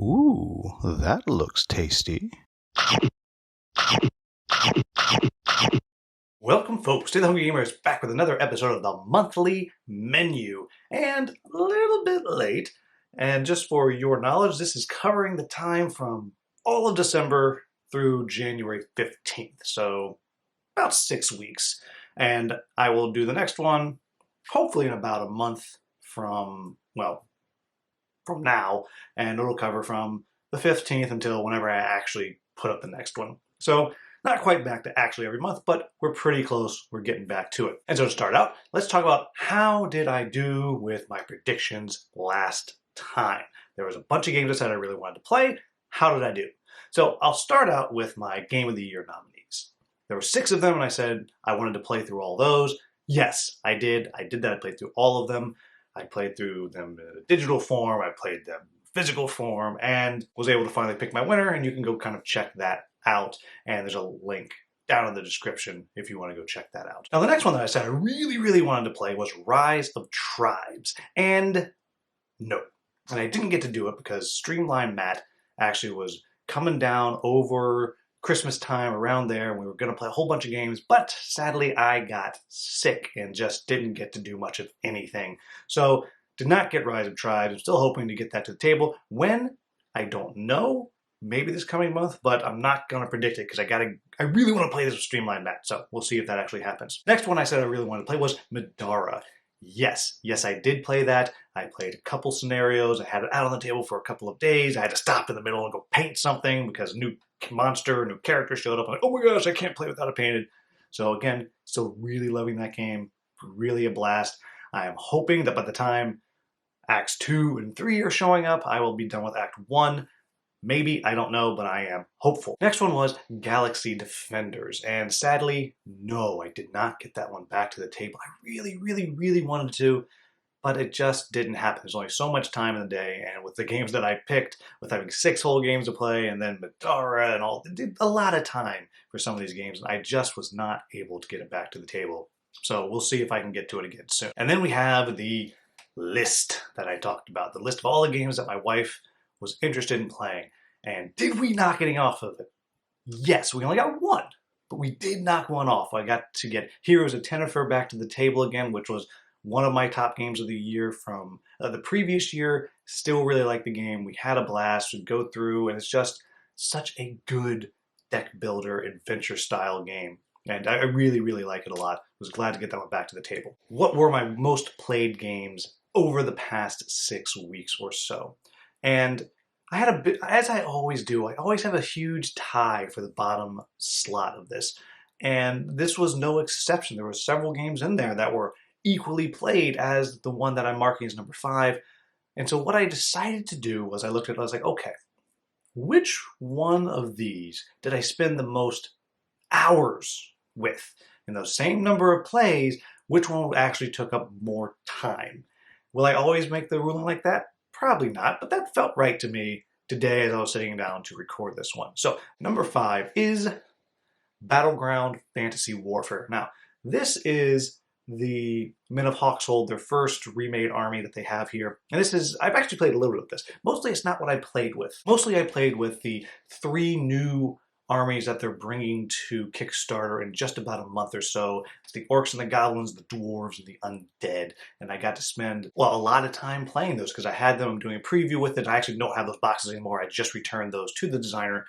Ooh, that looks tasty. Welcome, folks, to The Hungry Gamers, back with another episode of the Monthly Menu. And a little bit late, and just for your knowledge, this is covering the time from all of December through January 15th, so about 6 weeks. And I will do the next one, hopefully in about a month from now, and it'll cover from the 15th until whenever I actually put up the next one. So not quite back to actually every month, but we're pretty close. We're getting back to it. And so to start out, let's talk about how did I do with my predictions last time. There was a bunch of games I said I really wanted to play. How did I do? So I'll start out with my Game of the Year nominees. There were 6 of them, and I said I wanted to play through all those. Yes, I did. I did that. I played through all of them. I played through them in a digital form. I played them in physical form and was able to finally pick my winner. And you can go kind of check that out. And there's a link down in the description if you want to go check that out. Now, the next one that I said I really, really wanted to play was Rise of Tribes. And no. And I didn't get to do it because Streamline Matt actually was coming down over Christmas time around there, and we were going to play a whole bunch of games, but sadly I got sick and just didn't get to do much of anything. So did not get Rise of Tribes. I'm still hoping to get that to the table. When? I don't know. Maybe this coming month, but I'm not going to predict it because I really want to play this with Streamline Matt, so we'll see if that actually happens. Next one I said I really wanted to play was Madara. Yes, I did play that. I played a couple scenarios. I had it out on the table for a couple of days. I had to stop in the middle and go paint something because a new monster, a new character showed up. I'm like, oh my gosh, I can't play without it painted. So again, still really loving that game. Really a blast. I am hoping that by the time Acts 2 and 3 are showing up, I will be done with Act 1. Maybe, I don't know, but I am hopeful. Next one was Galaxy Defenders, and sadly, no, I did not get that one back to the table. I really, really, really wanted to, but it just didn't happen. There's only so much time in the day, and with the games that I picked, with having 6 whole games to play, and then Madara and all, it did a lot of time for some of these games, and I just was not able to get it back to the table. So we'll see if I can get to it again soon. And then we have the list that I talked about, the list of all the games that my wife was interested in playing. And did we knock any off of it? Yes, we only got one, but we did knock one off. I got to get Heroes of Tennefer back to the table again, which was one of my top games of the year from the previous year. Still really like the game. We had a blast. We'd go through, and it's just such a good deck builder adventure style game. And I really, really like it a lot. Was glad to get that one back to the table. What were my most played games over the past 6 weeks or so? And I had a bit, as I always do, I always have a huge tie for the bottom slot of this. And this was no exception. There were several games in there that were equally played as the one that I'm marking as number 5. And so what I decided to do was I looked at it, I was like, okay, which one of these did I spend the most hours with? In those same number of plays, which one actually took up more time? Will I always make the ruling like that? Probably not, but that felt right to me today as I was sitting down to record this one. So number 5 is Battleground Fantasy Warfare. Now, this is the Men of Hawkshold, their first remade army that they have here. And this is, I've actually played a little bit of this. Mostly it's not what I played with. Mostly I played with the 3 new armies that they're bringing to Kickstarter in just about a month or so. It's the Orcs and the Goblins, the Dwarves, and the Undead. And I got to spend, well, a lot of time playing those because I had them. I'm doing a preview with it. I actually don't have those boxes anymore. I just returned those to the designer.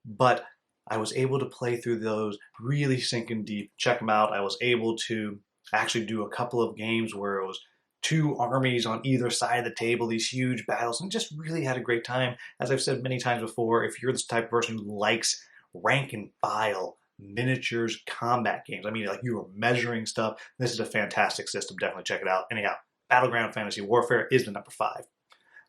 But I was able to play through those, really sink in deep, check them out. I was able to actually do a couple of games where it was 2 armies on either side of the table, these huge battles, and just really had a great time. As I've said many times before, if you're this type of person who likes rank and file miniatures combat games, I mean, like you are measuring stuff, this is a fantastic system. Definitely check it out. Anyhow, Battleground Fantasy Warfare is the number 5.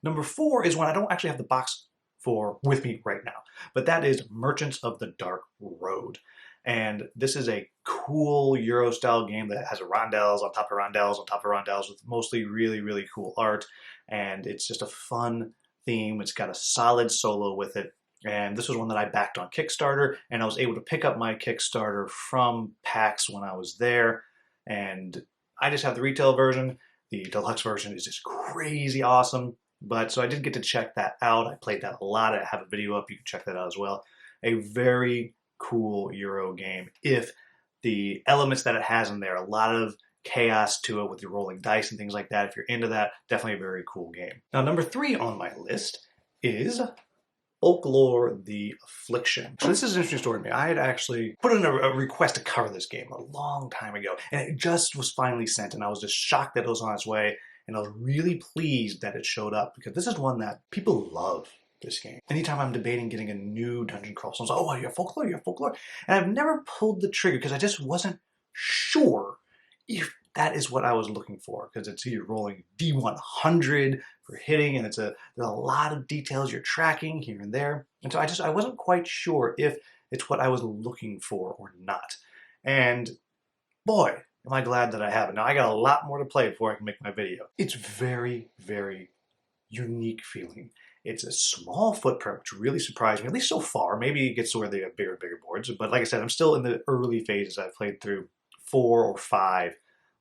Number 4 is one I don't actually have the box for with me right now, but that is Merchants of the Dark Road. And this is a cool Euro-style game that has rondels on top of rondels on top of rondels with mostly really, really cool art. And it's just a fun theme. It's got a solid solo with it. And this was one that I backed on Kickstarter, and I was able to pick up my Kickstarter from PAX when I was there. And I just have the retail version. The deluxe version is just crazy awesome. But so I did get to check that out. I played that a lot. I have a video up. You can check that out as well. A very cool Euro game. If the elements that it has in there, a lot of chaos to it with your rolling dice and things like that. If you're into that, definitely a very cool game. Now, number 3 on my list is Folklore: The Affliction. So this is an interesting story to me. I had actually put in a request to cover this game a long time ago, and it just was finally sent, and I was just shocked that it was on its way, and I was really pleased that it showed up, because this is one that people love, this game. Anytime I'm debating getting a new Dungeon Crawl, someone's like, oh, you have Folklore, you have Folklore. And I've never pulled the trigger because I just wasn't sure if that is what I was looking for, because it's you're rolling D100 for hitting, and there's a lot of details you're tracking here and there. And so I wasn't quite sure if it's what I was looking for or not. And boy, am I glad that I have it. Now I got a lot more to play before I can make my video. It's very, very unique feeling. It's a small footprint, which really surprised me, at least so far. Maybe it gets to where they have bigger and bigger boards. But like I said, I'm still in the early phases. I've played through 4 or 5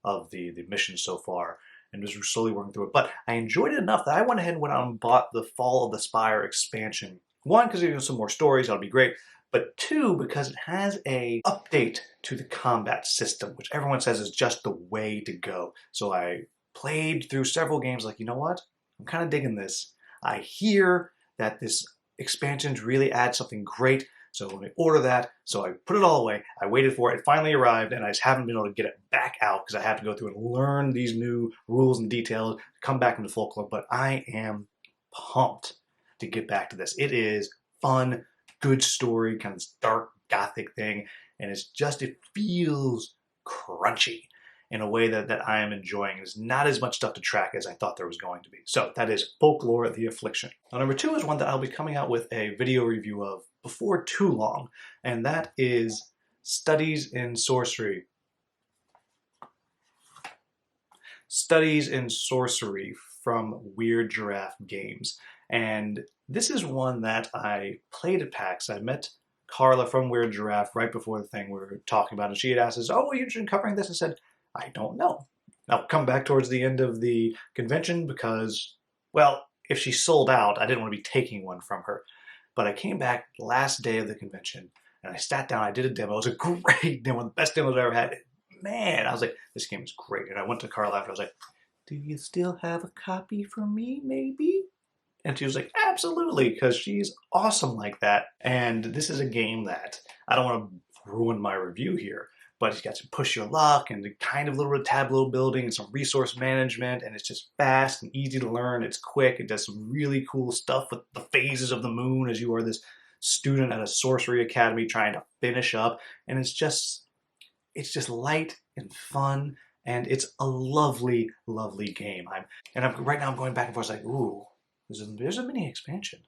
of the missions so far, and just slowly working through it. But I enjoyed it enough that I went ahead and went out and bought the Fall of the Spire expansion. 1, because there's some more stories, that'll be great. But 2, because it has a update to the combat system, which everyone says is just the way to go. So I played through several games like, you know what? I'm kind of digging this. I hear that this expansions really add something great. So let me order that. So I put it all away. I waited for it. It finally arrived, and I just haven't been able to get it back out because I have to go through and learn these new rules and details, come back into Folklore. But I am pumped to get back to this. It is fun, good story, kind of this dark gothic thing, and it feels crunchy in a way that I am enjoying. There's not as much stuff to track as I thought there was going to be. So that is Folklore: The Affliction. Now, number 2 is one that I'll be coming out with a video review of before too long, and that is Studies in Sorcery. Studies in Sorcery from Weird Giraffe Games. And this is one that I played at PAX. I met Carla from Weird Giraffe right before the thing we were talking about, and she had asked us, oh, are you interested in covering this? I said, I don't know. I'll come back towards the end of the convention because, well, if she sold out, I didn't want to be taking one from her. But I came back the last day of the convention, and I sat down, I did a demo. It was a great demo, the best demo I've ever had. Man, I was like, this game is great. And I went to Carla after, I was like, do you still have a copy for me, maybe? And she was like, absolutely, because she's awesome like that. And this is a game that, I don't want to ruin my review here, but it's got some push your luck and kind of a little bit of tableau building and some resource management, and it's just fast and easy to learn. It's quick. It does some really cool stuff with the phases of the moon as you are this student at a sorcery academy trying to finish up, and it's just light and fun, and it's a lovely, lovely game. Right now I'm going back and forth like, ooh, there's a mini expansion.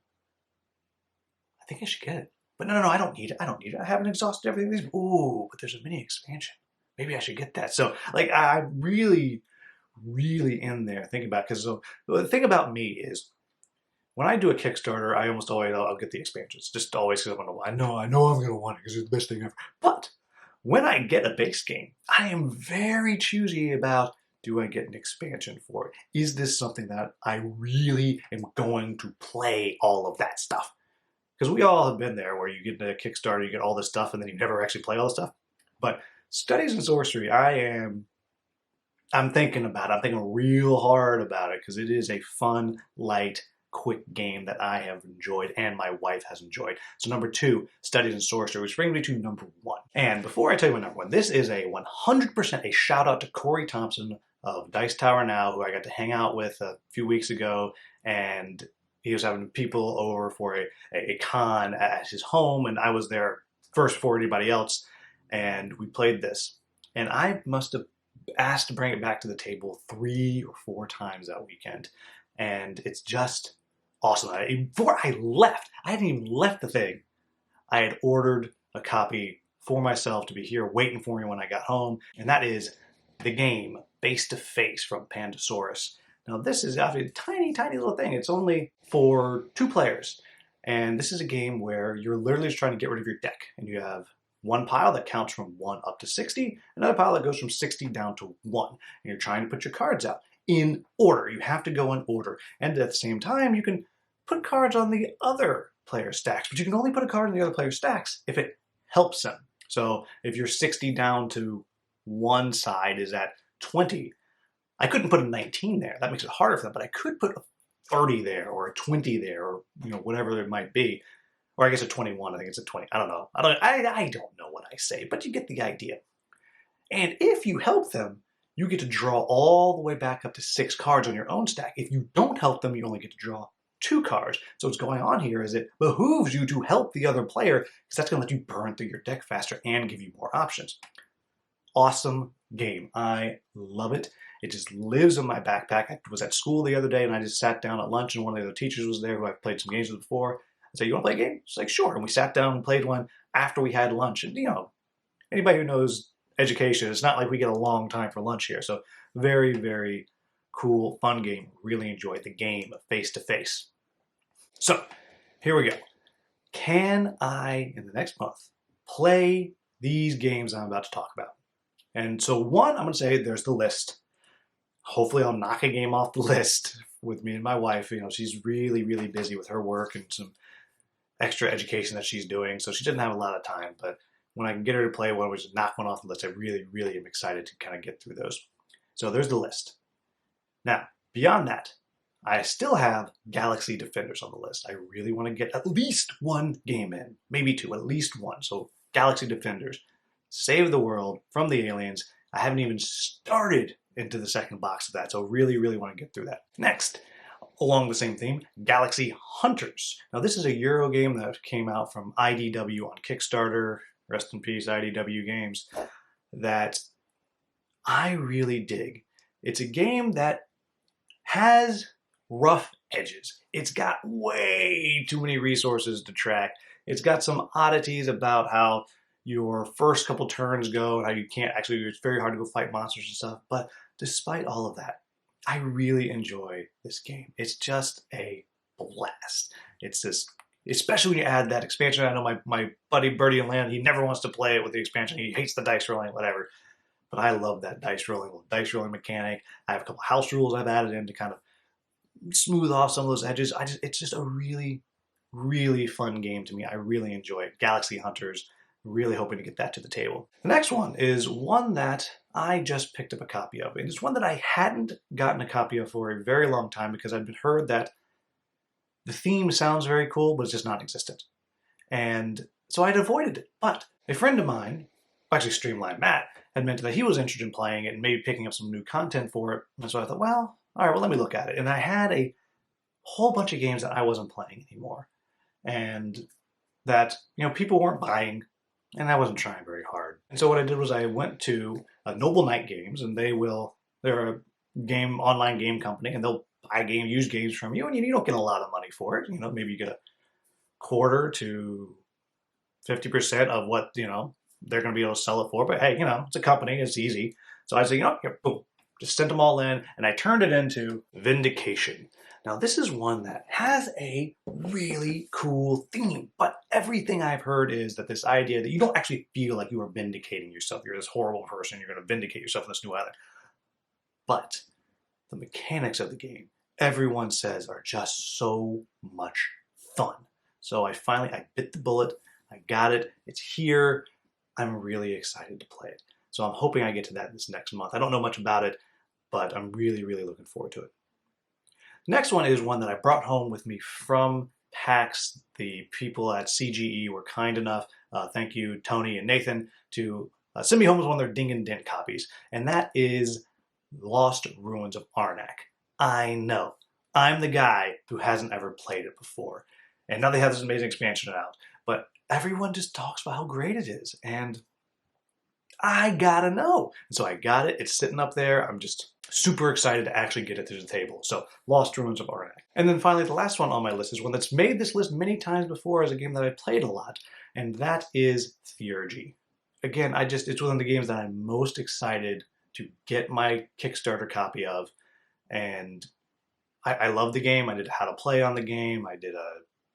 I think I should get it. But no, I don't need it. I haven't exhausted everything. Ooh, but there's a mini expansion. Maybe I should get that. So, like, I'm really, really in there thinking about it. Because the thing about me is, when I do a Kickstarter, I almost always, I'll get the expansions. Just always because I know I'm going to want it because it's the best thing ever. But when I get a base game, I am very choosy about, do I get an expansion for it? Is this something that I really am going to play all of that stuff? Because we all have been there where you get a Kickstarter, you get all this stuff, and then you never actually play all the stuff. But Studies in Sorcery, I'm thinking about it. I'm thinking real hard about it because it is a fun, light, quick game that I have enjoyed and my wife has enjoyed. So number 2, Studies in Sorcery, which brings me to number 1. And before I tell you my number 1, this is a 100% a shout out to Corey Thompson of Dice Tower Now, who I got to hang out with a few weeks ago, and he was having people over for a con at his home, and I was there first before anybody else, and we played this. And I must have asked to bring it back to the table 3 or 4 times that weekend, and it's just awesome. Before I left, I hadn't even left the thing. I had ordered a copy for myself to be here waiting for me when I got home, and that is the game Face to Face from Pandasaurus. Now, this is obviously a tiny, tiny little thing. It's only for 2 players. And this is a game where you're literally just trying to get rid of your deck. And you have one pile that counts from 1 up to 60, another pile that goes from 60 down to 1. And you're trying to put your cards out. in order. You have to go in order. And at the same time, you can put cards on the other player's stacks, but you can only put a card on the other player's stacks if it helps them. So if you're 60 down to one side is at 20, I couldn't put a 19 there. That makes it harder for them, but I could put a 30 there or a 20 there, or whatever it might be. Or I guess a 21. I think it's a 20. I don't know. I don't know what I say, but you get the idea. And if you help them, you get to draw all the way back up to 6 cards on your own stack. If you don't help them, you only get to draw 2 cards. So what's going on here is it behooves you to help the other player, because that's going to let you burn through your deck faster and give you more options. Awesome game. I love it. It just lives in my backpack. I was at school the other day and I just sat down at lunch and one of the other teachers was there who I've played some games with before. I said, "You want to play a game?" She's like, "Sure." And we sat down and played one after we had lunch. And anybody who knows education, it's not like we get a long time for lunch here. So very, very cool, fun game. Really enjoyed the game of face to face. So here we go. Can I, in the next month, play these games I'm about to talk about? And so one, I'm going to say there's the list. Hopefully I'll knock a game off the list with me and my wife. She's really, really busy with her work and some extra education that she's doing. So she didn't have a lot of time, but when I can get her to play one, which knock one off the list, I really, really am excited to kind of get through those. So there's the list. Now, beyond that, I still have Galaxy Defenders on the list. I really want to get at least one game in, maybe 2, at least one. So Galaxy Defenders, save the world from the aliens. I haven't even started into the second box of that, so really, really want to get through that. Next, along the same theme, Galaxy Hunters. Now this is a Euro game that came out from IDW on Kickstarter. Rest in peace, IDW Games. That I really dig. It's a game that has rough edges. It's got way too many resources to track. It's got some oddities about how your first couple turns go and how you can't actually, it's very hard to go fight monsters and stuff. But despite all of that, I really enjoy this game. It's just a blast. It's this, especially when you add that expansion. I know my buddy Birdie and Land, he never wants to play it with the expansion. He hates the dice rolling, whatever. But I love that dice rolling mechanic. I have a couple house rules I've added in to kind of smooth off some of those edges. It's just a really, really fun game to me. I really enjoy it. Galaxy Hunters. Really hoping to get that to the table. The next one is one that I just picked up a copy of. And it's one that I hadn't gotten a copy of for a very long time because I'd heard that the theme sounds very cool, but it's just non-existent. And so I'd avoided it. But a friend of mine, actually Streamline Matt, had mentioned that he was interested in playing it and maybe picking up some new content for it. And so I thought, well, all right, well, let me look at it. And I had a whole bunch of games that I wasn't playing anymore. And that, people weren't buying. And I wasn't trying very hard. And so what I did was I went to Noble Knight Games, and they're a online game company, and they'll buy used games from you, and you don't get a lot of money for it. Maybe you get a quarter to 50% of what, they're going to be able to sell it for. But hey, it's a company, it's easy. So I said, here, boom, just sent them all in, and I turned it into Vindication. Now, this is one that has a really cool theme, but everything I've heard is that this idea that you don't actually feel like you are vindicating yourself. You're this horrible person. You're going to vindicate yourself on this new island. But the mechanics of the game, everyone says, are just so much fun. So I bit the bullet. I got it. It's here. I'm really excited to play it. So I'm hoping I get to that this next month. I don't know much about it, but I'm really, really looking forward to it. Next one is one that I brought home with me from PAX. The people at CGE were kind enough, thank you Tony and Nathan, to send me home with one of their Ding and Dent copies. And that is Lost Ruins of Arnak. I know, I'm the guy who hasn't ever played it before. And now they have this amazing expansion out. But everyone just talks about how great it is. And I gotta know. And so I got it. It's sitting up there. I'm just super excited to actually get it to the table. So Lost Ruins of Arnak. And then finally, the last one on my list is one that's made this list many times before as a game that I played a lot. And that is Theurgy. Again, it's one of the games that I'm most excited to get my Kickstarter copy of. And I love the game. I did how to play on the game. I did a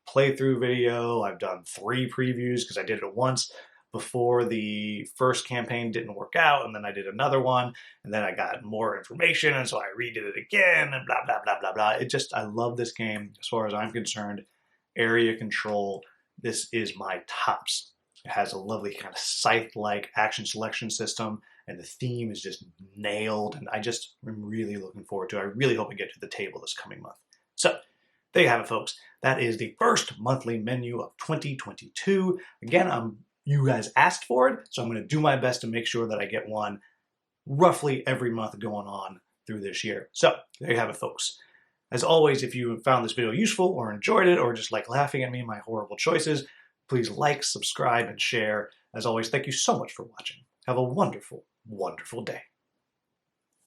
playthrough video. I've done 3 previews because I did it once. before the first campaign didn't work out, and then I did another one, and then I got more information, and so I redid it again, and blah, blah, blah, blah, blah. I love this game. As far as I'm concerned, area control, this is my tops. It has a lovely kind of scythe-like action selection system, and the theme is just nailed, and I'm really looking forward to it. I really hope I get to the table this coming month. So, there you have it, folks. That is the first monthly menu of 2022. Again, you guys asked for it, so I'm going to do my best to make sure that I get one roughly every month going on through this year. So, there you have it, folks. As always, if you found this video useful or enjoyed it or just like laughing at me and my horrible choices, please like, subscribe, and share. As always, thank you so much for watching. Have a wonderful, wonderful day.